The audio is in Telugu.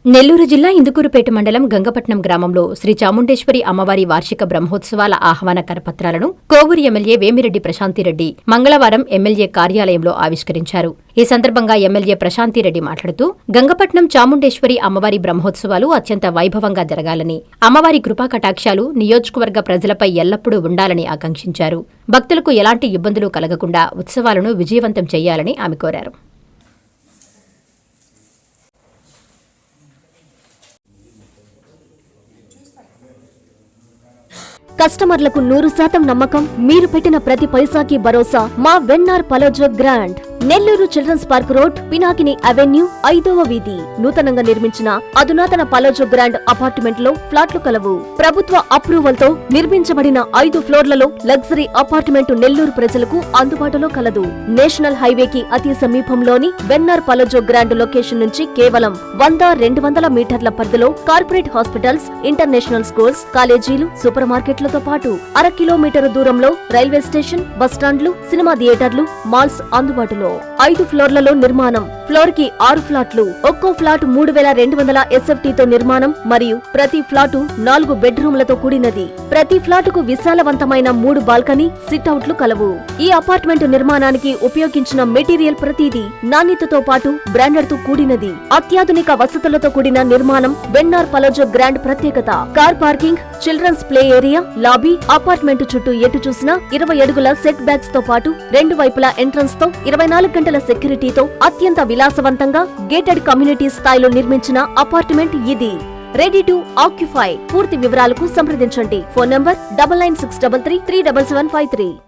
నెల్లూరు జిల్లా ఇందుకూరుపేట మండలం గంగపట్నం గ్రామంలో శ్రీ చాముండేశ్వరి అమ్మవారి వార్షిక బ్రహ్మోత్సవాల ఆహ్వాన కరపత్రాలను కోవూరు ఎమ్మెల్యే వేమిరెడ్డి ప్రశాంతిరెడ్డి మంగళవారం ఎమ్మెల్యే కార్యాలయంలో ఆవిష్కరించారు. ఈ సందర్భంగా ఎమ్మెల్యే ప్రశాంతిరెడ్డి మాట్లాడుతూ గంగపట్నం చాముండేశ్వరి అమ్మవారి బ్రహ్మోత్సవాలు అత్యంత వైభవంగా జరగాలని, అమ్మవారి కృపాకటాక్షాలు నియోజకవర్గ ప్రజలపై ఎల్లప్పుడూ ఉండాలని ఆకాంక్షించారు. భక్తులకు ఎలాంటి ఇబ్బందులు కలగకుండా ఉత్సవాలను విజయవంతం చేయాలని ఆమె కోరారు. కస్టమర్లకు 100% నమ్మకం, మీరు పెట్టిన ప్రతి పైసాకి భరోసా మా VNR పలోజో grand. Nellore children's park road, Pinakini avenue, 5వ వీధి. నూతనంగా నిర్మించిన అధునాతన పలోజో గ్రాండ్ అపార్ట్మెంట్ లో ఫ్లాట్లు కలవు. ప్రభుత్వ అప్రూవల్ తో నిర్మించబడిన 5 ఫ్లోర్లలో లగ్జరీ అపార్ట్మెంట్ నెల్లూరు ప్రజలకు అందుబాటులో కలదు. నేషనల్ హైవేకి అతి సమీపంలోని వెన్నార్ పలోజో గ్రాండ్ లొకేషన్ నుంచి కేవలం 100-200 మీటర్ల పరిధిలో కార్పొరేట్ హాస్పిటల్స్, ఇంటర్నేషనల్ స్కూల్స్, కాలేజీలు, సూపర్ మార్కెట్లతో పాటు 1/2 కిలోమీటర్ దూరంలో రైల్వే స్టేషన్, బస్టాండ్లు, సినిమా థియేటర్లు, మాల్స్ అందుబాటులో. 5 ఫ్లోర్లలో నిర్మాణం. ఫ్లోర్ కి 6 ఫ్లాట్లు. ఒక్కో ఫ్లాట్ 3200 SFT తో నిర్మాణం మరియు ప్రతి ఫ్లాటు 4 బెడ్రూమ్లతో కూడినది. ప్రతి ఫ్లాటుకు విశాలవంతమైన 3 బాల్కనీ, సిట్అవుట్లు కలవు. ఈ అపార్ట్మెంట్ నిర్మాణానికి ఉపయోగించిన మెటీరియల్ ప్రతిదీ నాణ్యతతో పాటు బ్రాండెడ్ తో కూడినది. అత్యాధునిక వసతులతో కూడిన నిర్మాణం వెన్నార్ పలోజో గ్రాండ్ ప్రత్యేకత. Car parking, children's play area, lobby, apartment చుట్టూ ఎటు చూసినా 20 అడుగుల సెట్ బ్యాక్స్ తో పాటు 2 వైపులా ఎంట్రన్స్ తో 24 గంటల సెక్యూరిటీతో అత్యంత విలాసవంతంగా గేటెడ్ కమ్యూనిటీ స్థాయిలో నిర్మించిన అపార్ట్మెంట్ ఇది. Ready to occupy. పూర్తి వివరాలకు సంప్రదించండి. Phone number 9963337753.